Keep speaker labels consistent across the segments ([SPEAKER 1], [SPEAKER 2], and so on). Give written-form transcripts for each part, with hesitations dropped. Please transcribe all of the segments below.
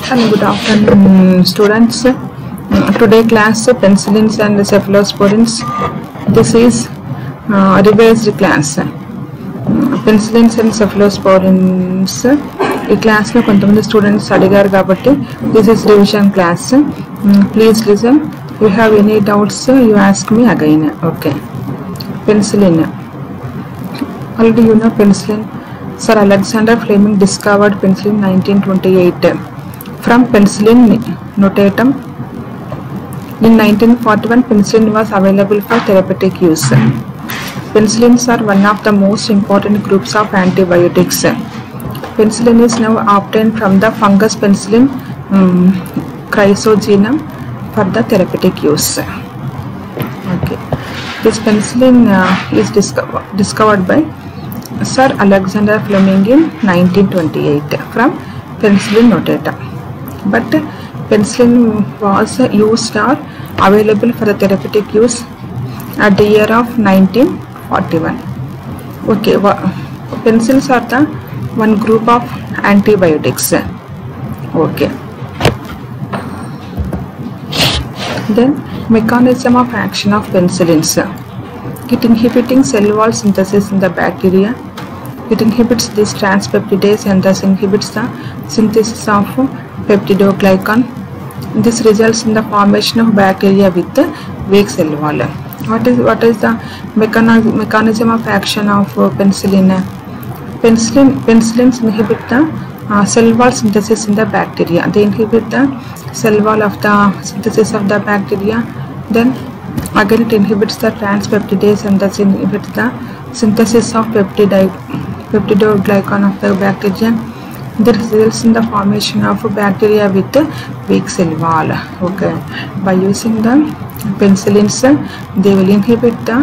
[SPEAKER 1] Hello, good afternoon, students. Today class penicillins and cephalosporins. This is revised class. Penicillins and cephalosporins. ఈ class లో కొంతమంది students అడిగారు కాబట్టి this is revision class. Please listen. If you have any doubts, you ask me again. Okay. Penicillin. Already you know penicillin. Sir Alexander Fleming discovered penicillin in 1928 from Penicillium notatum. In 1941, penicillin was available for therapeutic use. Penicillins are one of the most important groups of antibiotics. Penicillin is now obtained from the fungus Penicillium chrysogenum for the therapeutic use. Okay. This penicillin is discovered by Sir Alexander Fleming in 1928 from Penicillium notatum. But penicillin was used or available for the therapeutic use at the year of 1941. Okay, penicillins are the one group of antibiotics. Okay. Then mechanism of action of penicillins. It inhibiting cell wall synthesis in the bacteria. It inhibits this transpeptidase and thus inhibits the synthesis of peptidoglycan. This results in the formation of bacteria with weak cell wall. What is the mechanism of action of penicillin? Penicillins inhibit the cell wall synthesis in the bacteria. They inhibit the cell wall of the synthesis of the bacteria. Then again it inhibits the transpeptidase and thus inhibits the synthesis of peptidoglycan of the bacteria. This results in the formation of bacteria with weak cell wall. Okay, by using the penicillins, they will inhibit the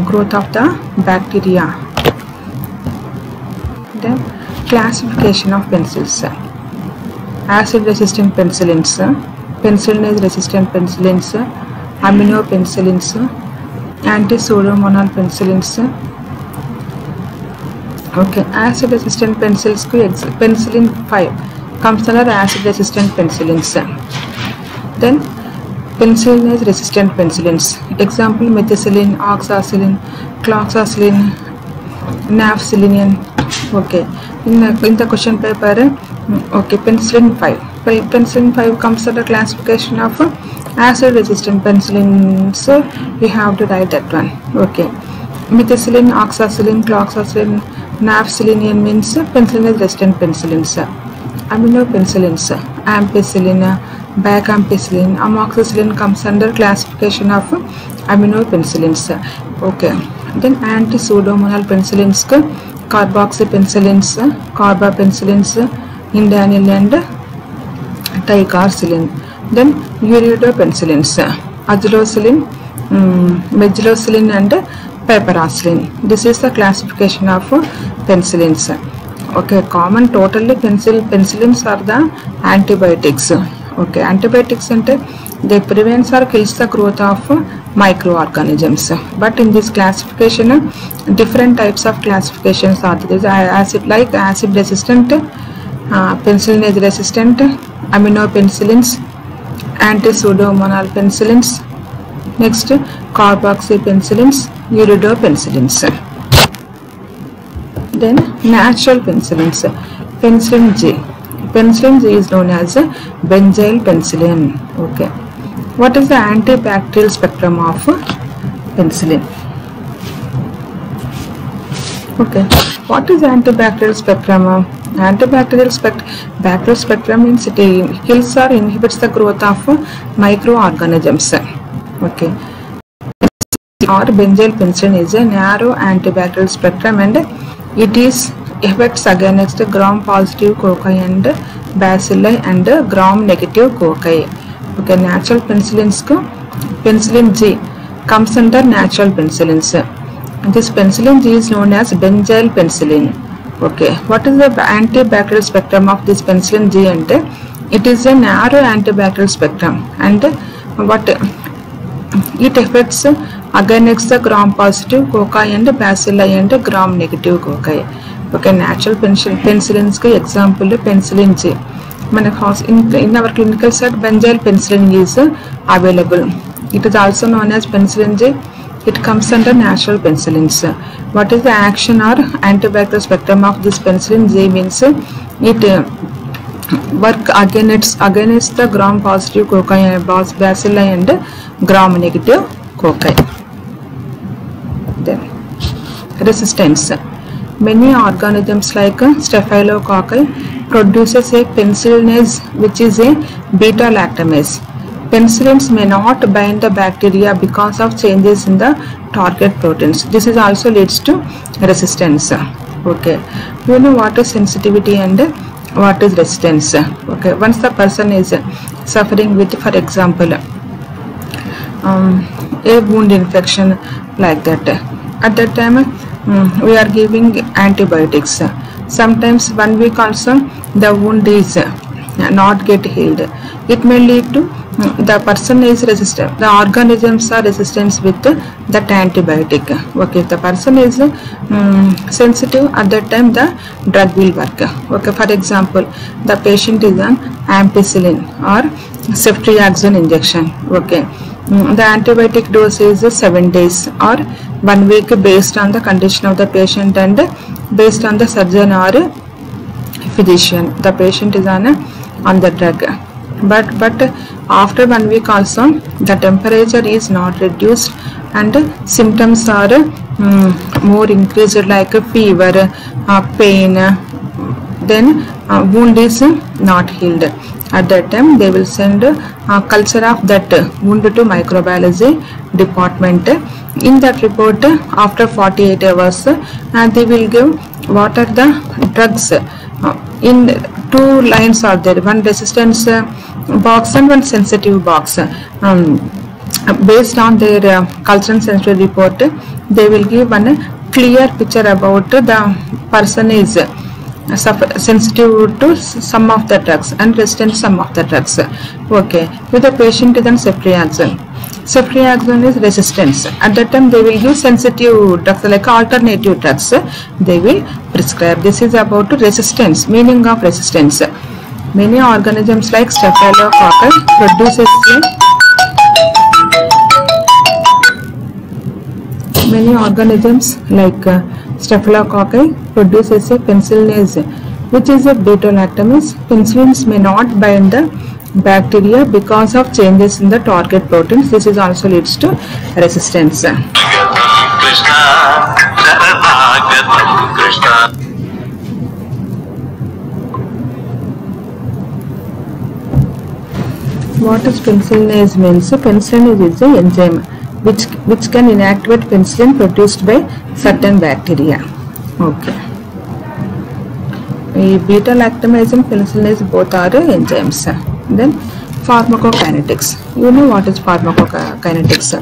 [SPEAKER 1] growth of the bacteria. Then classification of penicillins. Acid resistant penicillins, penicillinase resistant penicillins, aminopenicillins, anti-pseudomonal penicillins. Okay, acid resistant penicillins penicillin 5 comes under acid resistant penicillins. Then penicillinase resistant penicillins, example methicillin, oxacillin, cloxacillin, nafcillin. Okay, in the question paper, okay, penicillin 5. Penicillin 5 comes under classification of acid resistant penicillins, so you have to write that one. Okay, methicillin, oxacillin, cloxacillin, nafcillin means penicillinase resistant penicillins. Aminopenicillins, ampicillin, bacampicillin, amoxicillin comes under classification of aminopenicillins. Okay, then anti-pseudomonal penicillins, carboxypenicillins, carbapenicillins, indanyl and ticarcillin. Then uridopenicillins, azulocillin, megilocillin and piperacillin. This is the classification of penicillins. Okay, common totally penicillins are the antibiotics. Okay, antibiotics ante they prevents or kills the growth of microorganisms. But in this classification, different types of classifications are there. Acid resistant, penicillinase resistant, aminopenicillins, anti-pseudomonal penicillins, next carboxypenicillins, uridopenicillins. Then natural penicillins, penicillin G. Penicillin G is known as benzyl penicillin. Okay, what is the antibacterial spectrum of penicillin? Okay, what is antibacterial spectrum? Antibacterial bacterial spectrum means it kills or inhibits the growth of microorganisms. Okay, or benzyl penicillin is a narrow antibacterial spectrum and it is effects against gram-positive cocci and bacilli and gram-negative cocci. Okay, natural penicillins, penicillin G comes under natural penicillins. This penicillin G is known as benzyl penicillin. Okay, what is the antibacterial spectrum of this penicillin G? And it is a narrow antibacterial spectrum and what it affects against the gram-positive cocci and bacilli and gram-negative cocci. Okay, natural penicillins example penicillin G. in our clinical set, benzyl penicillin is available. It is also known as penicillin G. It comes under natural penicillins. What is the action or antibacterial spectrum of this penicillin G? Means it work against the gram-positive cocci, bacilli and gram-negative cocci. Then resistance. Many organisms like Staphylococci produces a penicillinase, which is a beta-lactamase. Penicillins may not bind the bacteria because of changes in the target proteins. This is also leads to resistance. Okay, you know what is sensitivity and what is resistance. Okay, once the person is suffering with, for example, a wound infection like that, at that time we are giving antibiotics. Sometimes 1 week also the wound is not get healed. It may lead to the person is resistant, the organisms are resistant with that antibiotic. Okay, if the person is sensitive, at that time the drug will work. Okay, for example, the patient is on ampicillin or ceftriaxone injection. Okay, the antibiotic dose is 7 days or 1 week based on the condition of the patient and based on the surgeon or physician. The patient is on the drug, but after 1 week also the temperature is not reduced and symptoms are more increased, like fever, pain, then wound is not healed. At that time they will send culture of that wound to microbiology department. In that report, after 48 hours they will give what are the drugs. In 2 lines are there, one resistance box and one sensitive box. Based on their culture and sensitive report, they will give one clear picture about the person is sensitive to some of the drugs and resistant to some of the drugs. Okay, with the patient is on ceftriaxone. Ceftriaxone is resistance. At that time they will give sensitive drugs like alternative drugs. They will prescribe. This is about resistance, meaning of resistance. Many organisms like Staphylococci produces a penicillinase, which is a beta-lactamase. Penicillins may not bind the bacteria because of changes in the target proteins. This is also leads to resistance. What is penicillinase means? Penicillinase is an enzyme which can inactivate penicillin produced by certain bacteria. Okay. Beta-lactamase and penicillinase both are enzymes. Then pharmacokinetics. You know what is pharmacokinetics?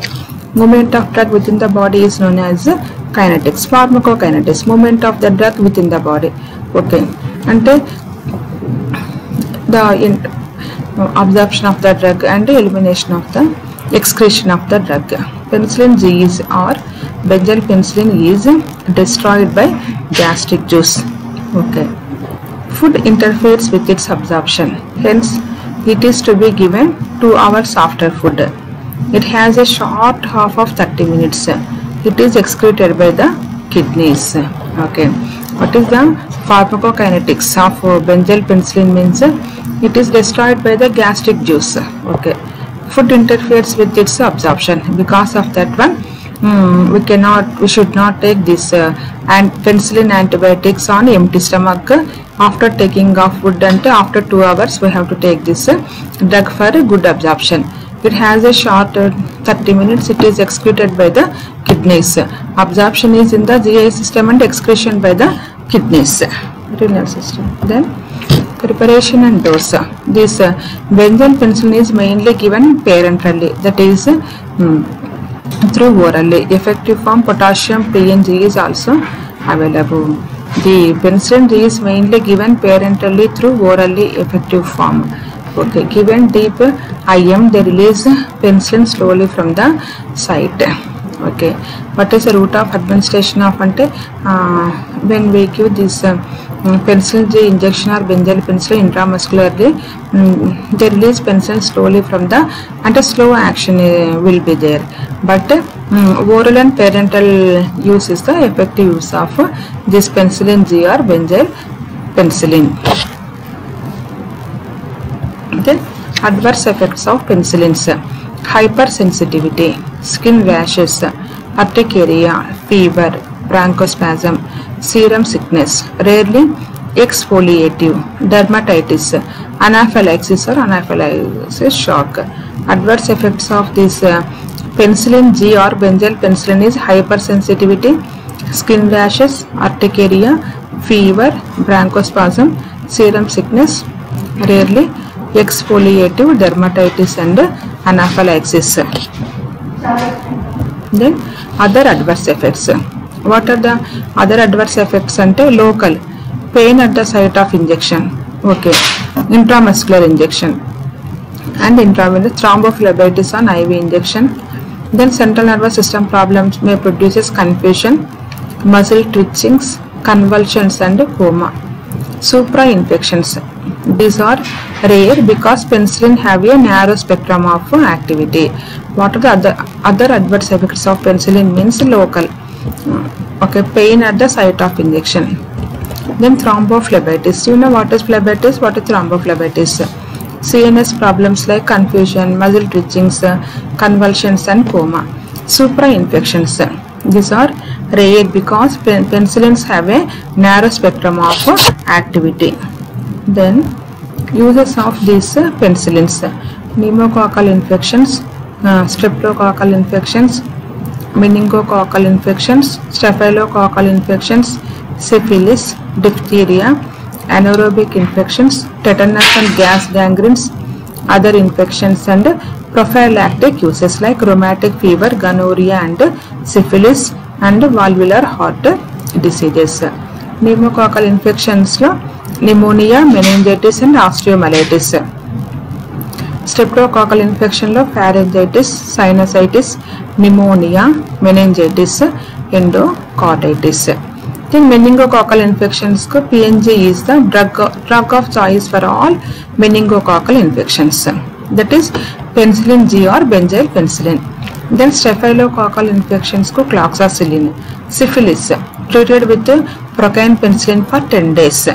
[SPEAKER 1] Movement of drug within the body is known as kinetics. Pharmacokinetics, movement of the drug within the body. Okay. And the absorption of the drug and the elimination of the excretion of the drug. Penicillin G is or benzyl penicillin is destroyed by gastric juice. Okay. Food interferes with its absorption. Hence, it is to be given 2 hours after food. It has a short half of 30 minutes. It is excreted by the kidneys. Okay. What is the pharmacokinetics of benzyl penicillin means? It is destroyed by the gastric juice. Okay. Food interferes with its absorption. Because of that one, we should not take this penicillin antibiotics on empty stomach. After taking of food and after 2 hours we have to take this drug for good absorption. It has a short 30 minutes. It is excreted by the kidneys. Absorption is in the GI system and excretion by the kidneys, renal system. Then preparation and dose. This benzyl penicillin is mainly given parenterally, that is through orally. Effective form potassium PNG is also available. The penicillin G is mainly given parenterally through orally effective form. Okay, given deep IM, they release penicillin slowly from the site. Okay, what is the route of administration of ante when we give this penicillin G injection or benzyl penicillin intramuscularly, they release penicillin slowly from the, and a slow action will be there, but oral and parental use is the effective use of this penicillin G or benzyl penicillin. Then adverse effects of penicillins: hypersensitivity, skin rashes, urticaria, fever, bronchospasm, serum sickness, rarely exfoliative, dermatitis, anaphylaxis or anaphylaxis shock. Adverse effects of this penicillin G or benzyl penicillin is hypersensitivity, skin rashes, urticaria, fever, bronchospasm, serum sickness, rarely exfoliative, dermatitis and anaphylaxis. Then other adverse effects. What are the other adverse effects? Ante local pain at the site of injection, okay, intramuscular injection, and intravenous thrombophlebitis on IV injection. Then central nervous system problems may produce confusion, muscle twitchings, convulsions and coma. Supra infections, these are rare because penicillin have a narrow spectrum of activity. What are the other adverse effects of penicillin? Means local, okay, pain at the site of injection. Then thrombophlebitis, you know what is phlebitis, what is thrombophlebitis? CNS problems like confusion, muscle twitchings, convulsions and coma. Supra infections, these are rare because penicillins have a narrow spectrum of activity. Then uses of these penicillins: pneumococcal infections, streptococcal infections, meningococcal infections, staphylococcal infections, syphilis, diphtheria, anaerobic infections, tetanus and gas gangrenes, other infections, and prophylactic uses like rheumatic fever, gonorrhea and syphilis, and valvular heart diseases. Pneumococcal infections lo pneumonia, meningitis and osteomyelitis. Streptococcal infection lo pharyngitis, sinusitis, pneumonia, meningitis, endocarditis. Then meningococcal infections ko PNG is the drug of choice for all meningococcal infections, that is penicillin G or benzyl penicillin. Then staphylococcal infections ko cloxacillin. Syphilis treated with procaine penicillin for 10 days.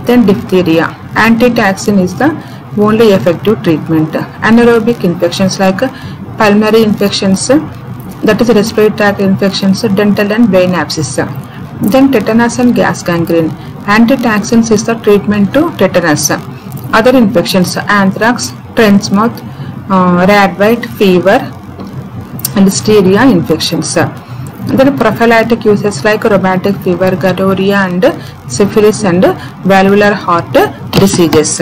[SPEAKER 1] Then diphtheria, antitaxin is the only effective treatment. Anaerobic infections like pulmonary infections, that is respiratory tract infections, dental and brain abscess. Then tetanus and gas gangrene, antitaxins is the treatment to tetanus. Other infections: anthrax, trench mouth, rat bite, fever, and listeria infections. Then prophylactic uses like rheumatic fever, gonorrhea and syphilis and valvular heart diseases.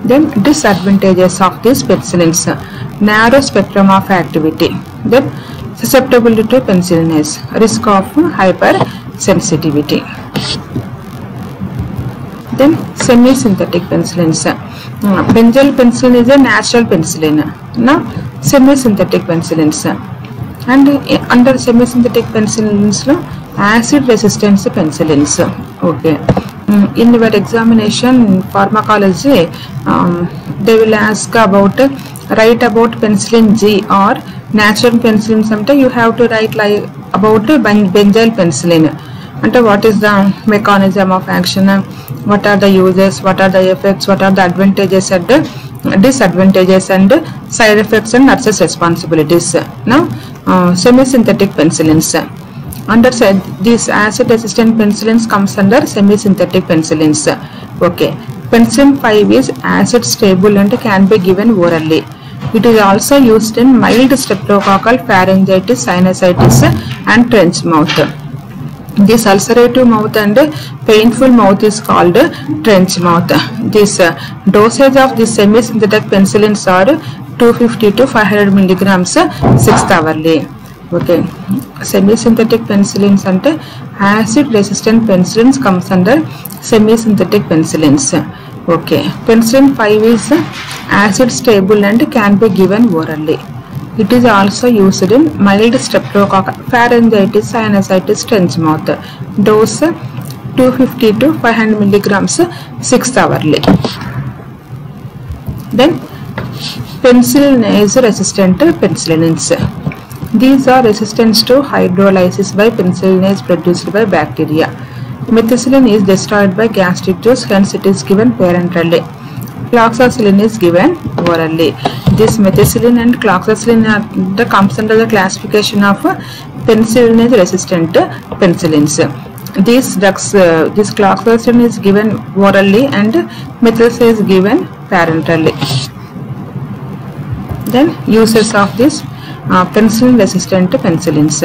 [SPEAKER 1] Then disadvantages of these penicillins: narrow spectrum of activity. Then susceptibility to penicillin is risk of hypersensitivity. Then semi-synthetic penicillins. Benzyl penicillin is a natural penicillin. Now semi-synthetic penicillins, and under semi-synthetic penicillins acid resistance penicillins. Okay, in your examination pharmacology they will ask about write about penicillin G or natural penicillin. Sometimes you have to write like about benzyl penicillin, and what is the mechanism of action, what are the uses, what are the effects, what are the advantages and disadvantages and side effects and nurses responsibilities. Now semi-synthetic penicillins, under these acid resistant penicillins comes under semi-synthetic penicillins. Okay, penicillin 5 is acid stable and can be given orally. It is also used in mild streptococcal pharyngitis, sinusitis and trench mouth. This ulcerative mouth and painful mouth is called trench mouth. This dosage of the semi-synthetic penicillins are 250 to 500 milligrams 6th hourly. Okay, semi-synthetic penicillins and acid resistant penicillins comes under semi-synthetic penicillins. Okay, penicillin 5 is acid stable and can be given orally. It is also used in mild streptococcus, pharyngitis, sinusitis, tense mouth. Dose 250 to 500 milligrams 6 hourly. Then penicillinase resistant penicillins. These are resistant to hydrolysis by penicillinase produced by bacteria. Methicillin is destroyed by gastric juice, hence it is given parenterally. Cloxacillin is given orally. This methicillin and cloxacillin comes under the classification of penicillinase resistant penicillins. These drugs, this cloxacillin is given orally and methicillin is given parenterally. Then uses of this penicillin resistant penicillins.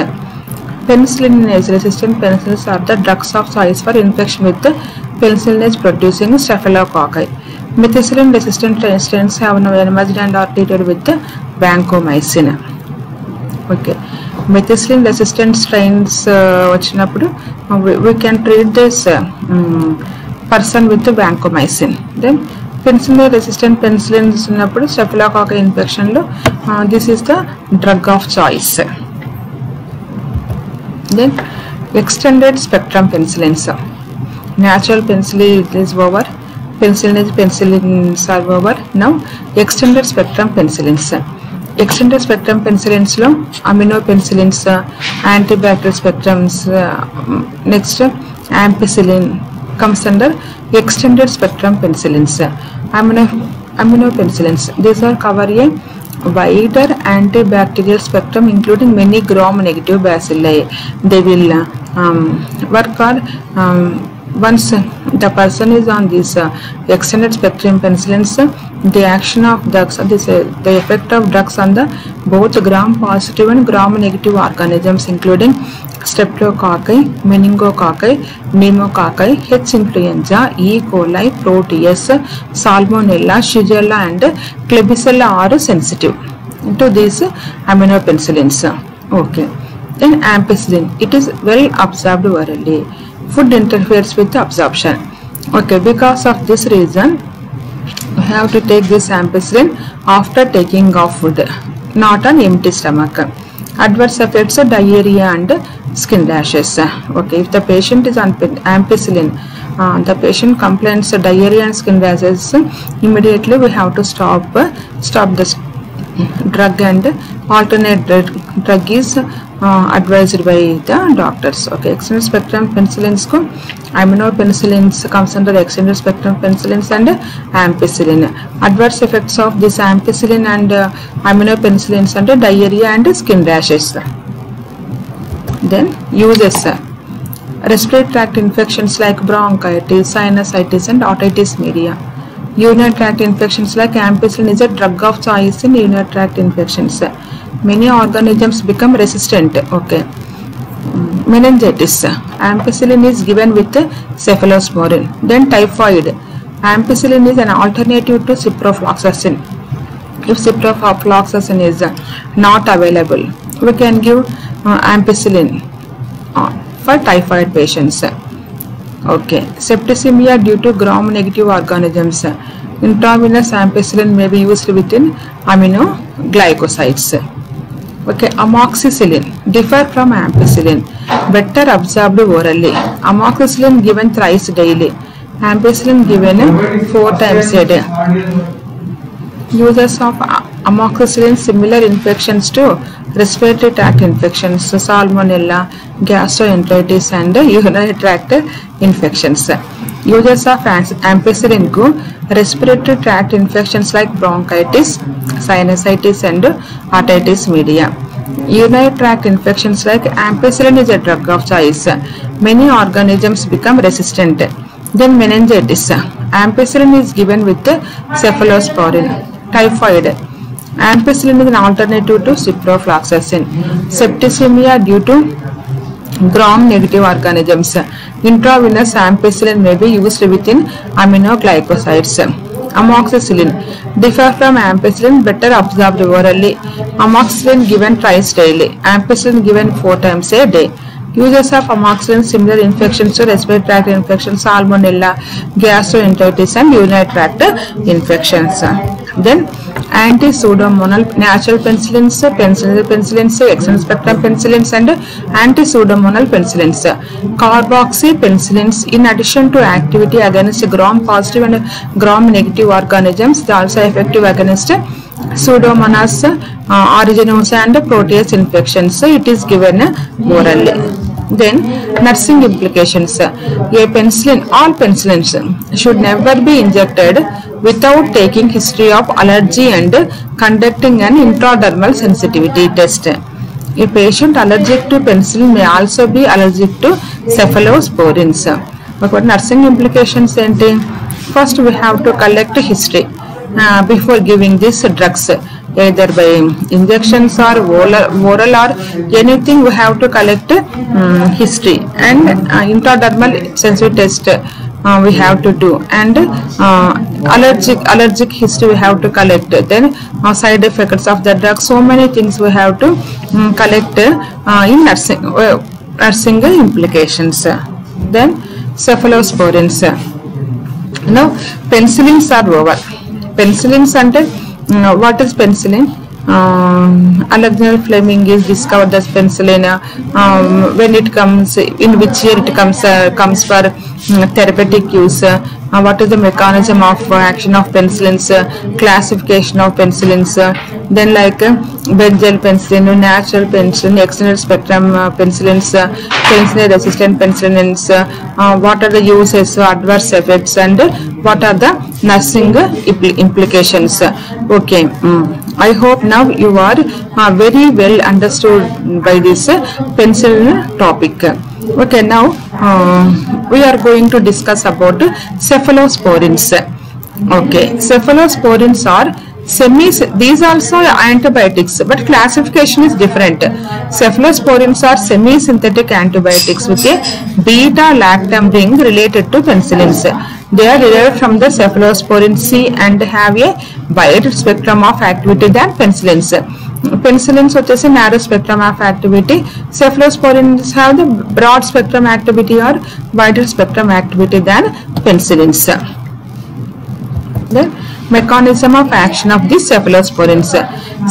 [SPEAKER 1] Penicillinase resistant penicillins are the drugs of choice for infection with the penicillinase producing staphylococci. Methicillin resistant strains have now emerged and are treated with the vancomycin. Okay, methicillin resistant strains we can treat this person with the vancomycin. Then penicillin resistant penicillins ఉన్నప్పుడు staphylococci infection lo this is the drug of choice. Then extended spectrum penicillins. Natural penicillin is over, penicillins are over. Now extended spectrum penicillins. Extended spectrum penicillins lo aminopenicillins, antibacterial spectrums, next ampicillin comes under extended spectrum penicillins. Aminopenicillins, these are cover a wider antibacterial spectrum including many gram-negative bacilli. They will work on once the person is on this extended spectrum penicillins, the action of drugs, the effect of drugs on the both gram-positive and gram-negative organisms including streptococci, meningococci, pneumococci, H. influenza, E. coli, Proteus, Salmonella, Shigella and Klebsiella are sensitive to these aminopenicillins. Okay. Then ampicillin, it is well absorbed orally. Food interferes with the absorption. Okay, because of this reason we have to take this ampicillin after taking of food, not on empty stomach. Adverse effects are diarrhea and skin rashes. Okay, if the patient is on ampicillin, the patient complains of diarrhea and skin rashes, immediately we have to stop the drug and alternate drug is advised by the doctors. Okay, extended spectrum penicillins ko aminopenicillins comes under extended spectrum penicillins and ampicillin. Adverse effects of this ampicillin and aminopenicillins under diarrhea and skin rashes. Then uses respiratory tract infections like bronchitis, sinusitis and otitis media. Urinary tract infections like ampicillin is a drug of choice in urinary tract infections. Many organisms become resistant. Okay. Meningitis, ampicillin is given with cephalosporin. Then typhoid, ampicillin is an alternative to ciprofloxacin. If ciprofloxacin is not available, we can give ampicillin for typhoid patients. Okay, septicemia due to gram-negative organisms. Intravenous ampicillin may be used within aminoglycosides. Okay, amoxicillin differ from ampicillin, better absorbed orally. Amoxicillin given thrice daily, ampicillin given 4 times a day. Uses of amoxicillin, similar infections to respiratory tract infections, salmonella, gastroenteritis and urinary tract infections. Uses of ampicillin go respiratory tract infections like bronchitis, sinusitis and otitis media. Urinary tract infections like ampicillin is a drug of choice. Many organisms become resistant. Then meningitis, ampicillin is given with cephalosporin. Typhoid, ampicillin is an alternative to ciprofloxacin. Septicemia due to gram-negative organisms. Intravenous ampicillin may be used within aminoglycosides. Amoxicillin differ from ampicillin, better absorbed orally. Amoxicillin given twice daily, ampicillin given 4 times a day. Uses of amoxicillin, similar infections to respiratory tract infections, salmonella, gastroenteritis and urinary tract infections. Then anti-pseudomonal natural penicillins, penicillins, extended spectrum penicillins, and anti-pseudomonal penicillins. Carboxypenicillins, in addition to activity against gram-positive and gram-negative organisms, they are also effective against Pseudomonas aeruginosa and protease infections. It is given orally. Then nursing implications. A penicillin, all penicillins should never be injected without taking history of allergy and conducting an intradermal sensitivity test. A patient allergic to penicillin may also be allergic to cephalosporins. But nursing implications enti? First we have to collect history before giving these drugs, either by injections or oral or anything. We have to collect history, and intradermal sensitivity test we have to do, and allergic history we have to collect. Then side effects of the drug, so many things we have to collect in nursing implications. Then cephalosporins. Now penicillins are over. Penicillins ante what is penicillin? Alexander Fleming is discovered as penicillin. When it comes, in which year it comes for therapeutic use? What is the mechanism of action of penicillins? Classification of penicillins. Then like benzyl penicillin, natural penicillin, extended spectrum penicillins, penicillin resistant penicillins. What are the uses, adverse effects, and what are the nursing implications? Okay. I hope now you are very well understood by this penicillin topic. Okay, now we are going to discuss about cephalosporins. Okay, cephalosporins are these also antibiotics, but classification is different. Cephalosporins are semi-synthetic antibiotics with a beta-lactam ring related to penicillins. They are derived from the cephalosporin C and have a wider spectrum of activity than penicillins. Penicillins are narrow spectrum of activity. Cephalosporins have the broad spectrum activity or wider spectrum activity than penicillins. The mechanism of action of the cephalosporins.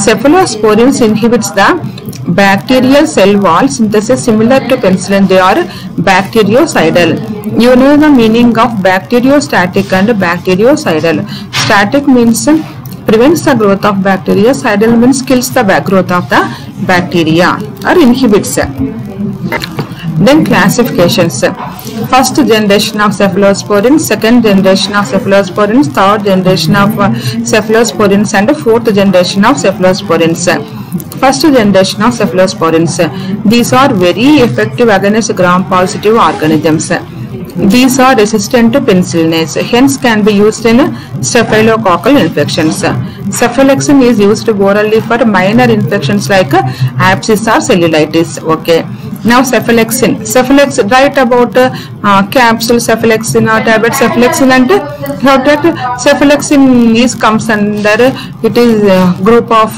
[SPEAKER 1] Cephalosporins inhibits the bacterial cell wall synthesis similar to penicillin. They are bactericidal. You know the meaning of bacteriostatic and bactericidal. Static means prevents the growth of bacteria. Cidal means kills the growth of the bacteria or inhibits. Then classifications. First generation of cephalosporins, second generation of cephalosporins, third generation of cephalosporins, and fourth generation of cephalosporins. First generation of cephalosporins. These are very effective against gram-positive organisms. These are resistant to penicillinase, hence can be used in staphylococcal infections. Cephalexin is used orally for minor infections like abscess or cellulitis. Okay. Now cephalexin. Cephalexin, write about capsule cephalexin or tablet cephalexin, and cephalexin is comes under, it is a group of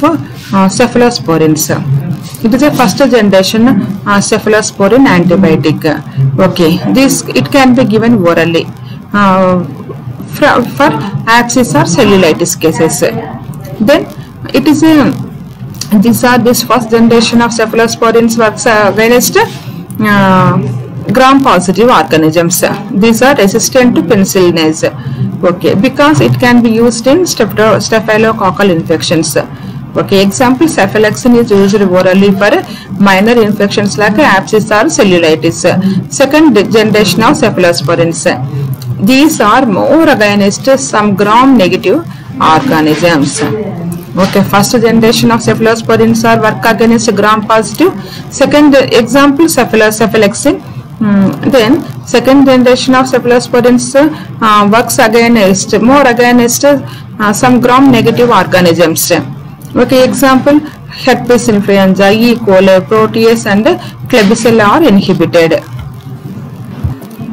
[SPEAKER 1] cephalosporins. It is a first generation cephalosporin antibiotic. Okay, this it can be given orally for abscess or cellulitis cases. Then it is a this first generation of cephalosporins works against gram-positive organisms. These are resistant to penicillinase. Okay, because it can be used in staphylococcal infections. Okay, example, cephalexin is used orally for minor infections like abscess or cellulitis. Second generation of cephalosporins. These are more against some gram-negative organisms. Okay, first generation of cephalosporins are work against gram-positive. Second example, cephalexin. Then second generation of cephalosporins works more against some gram-negative organisms. Okay, example, herpes influenza, E. coli, protease, and Klebsiella are inhibited.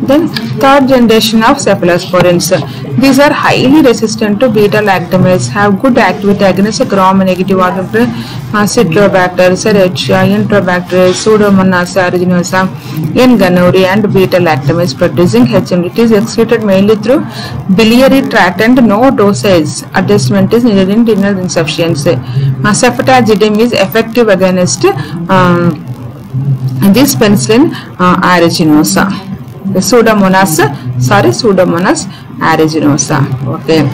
[SPEAKER 1] Then third generation of cephalosporins. These are highly resistant to beta-lactamase, have good activity against gram-negative organisms, Citrobacter, Serratia, Enterobacter, Pseudomonas aeruginosa, N. gonorrhea, and beta-lactamase producing HMG. It is excreted mainly through biliary tract and no dosage adjustment is needed in renal insufficiency. Ceftazidime is effective against this penicillin aeruginosa. Pseudomonas aeruginosa. Okay.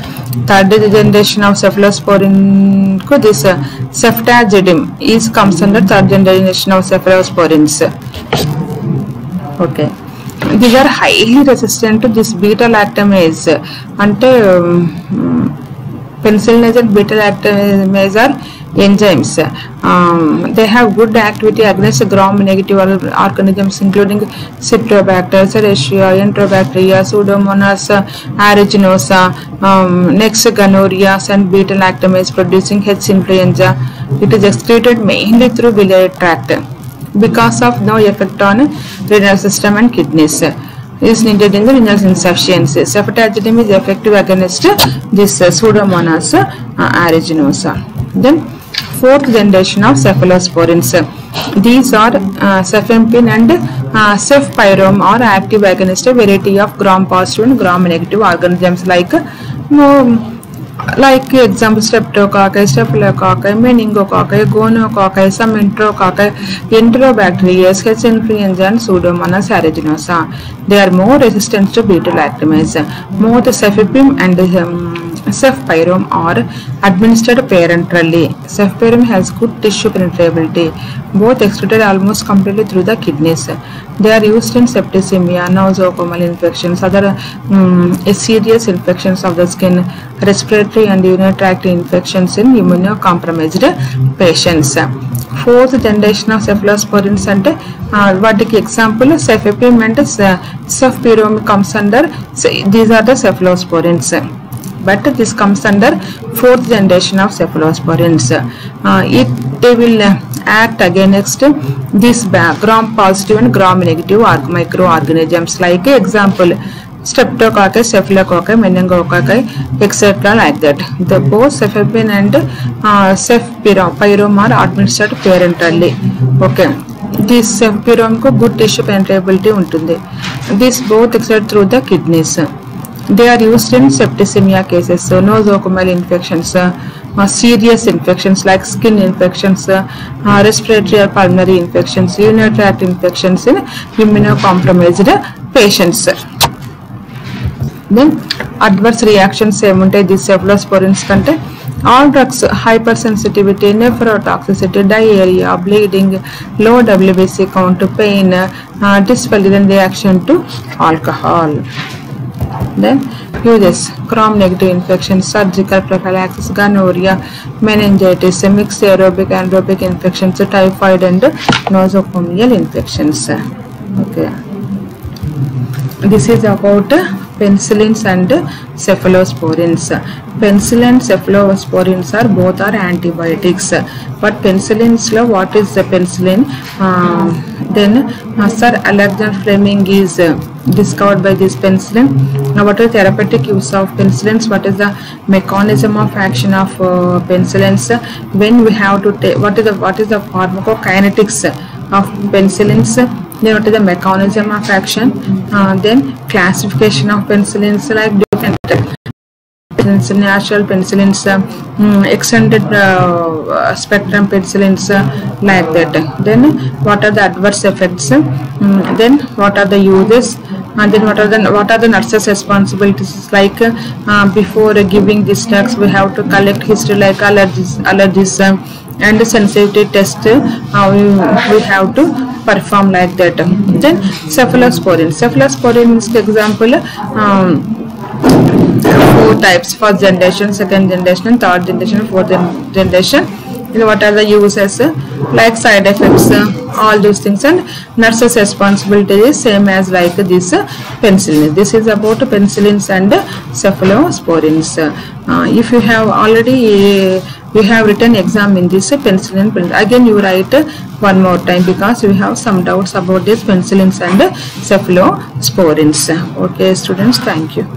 [SPEAKER 1] Third generation of cephalosporin ko this ceftazidime is comes under third generation of cephalosporins. Okay. These are highly resistant to this beta-lactamase. Ante penicillin and beta-lactamase are enzymes. They have good activity against gram-negative organisms including Citrobacter, Serratia, Enterobacter, Pseudomonas aeruginosa, next gonorrhea, and beta-lactamase producing H. influenza. It is excreted mainly through biliary tract because of no effect on renal system and kidneys. Is needed in the renal insufficiency. Ceftazidime is effective against this Pseudomonas aeruginosa. Then fourth generation of cephalosporins. These are cefepime and cefpyrone are active against a variety of gram-positive and gram-negative organisms like example streptococci, staphylococci, meningococci, gonococci, some enterococci, enterobacterias, H. influenza, and Pseudomonas aeruginosa. They are more resistant to beta-lactamase. Both cefepime and cefpyrone are administered parenterally. Cefpyrone has good tissue penetrability. Both excreted almost completely through the kidneys. They are used in septicemia, nosocomial infections, other serious infections of the skin, respiratory and urinary tract infections in immunocompromised patients. Fourth generation of cephalosporins ante vaatiki example cefepime and cefpyrone comes under, these are the cephalosporins. But this comes under fourth generation of cephalosporins. They will act against this gram-positive and gram-negative microorganisms like example streptococci, staphylococci, meningococci, etc. like that. The both cefepime and cefpyrone are administered parenterally. Okay. This cefpyrone ko good tissue penetrability untundi. This both excreted through the kidneys. They are used in septicemia cases, so nosocomial infections, serious infections like skin infections, respiratory or pulmonary infections, urinary tract infections in immunocompromised patients. Then adverse reactions emuntai these cephalosporins kante all drugs, hypersensitivity, nephrotoxicity, diarrhea, bleeding, low WBC count, pain, dysphagia reaction to alcohol. Then uses gram-negative infections, surgical prophylaxis, gonorrhea, meningitis, mixed aerobic anaerobic infections, typhoid and nosocomial infections. Okay. This is about penicillins and cephalosporins. Penicillin and cephalosporins are both are antibiotics. But penicillins, what is the penicillin? Then Sir Alexander Fleming is discovered by this penicillin. Now, what is the therapeutic use of penicillins? What is the mechanism of action of penicillins? When we have to take, what is the pharmacokinetics of penicillins? Then what is the mechanism of action? Then classification of penicillins like different penicillin, natural penicillins, extended spectrum penicillins, like that. Then what are the adverse effects? Then what are the uses? And then what are the nurses' responsibilities? Like before giving these drugs, we have to collect history like allergies and sensitivity test. We have to perform like that. Then cephalosporin. Cephalosporin is the example. 4 types: first generation, second generation, third generation, fourth generation. What are the uses? Like side effects, all those things, and nurses' responsibility is same as like this penicillin. This is about penicillins and cephalosporins. If you have already you have written exam in this penicillin, again you write one more time because we have some doubts about this penicillins and cephalosporins. Okay students, thank you.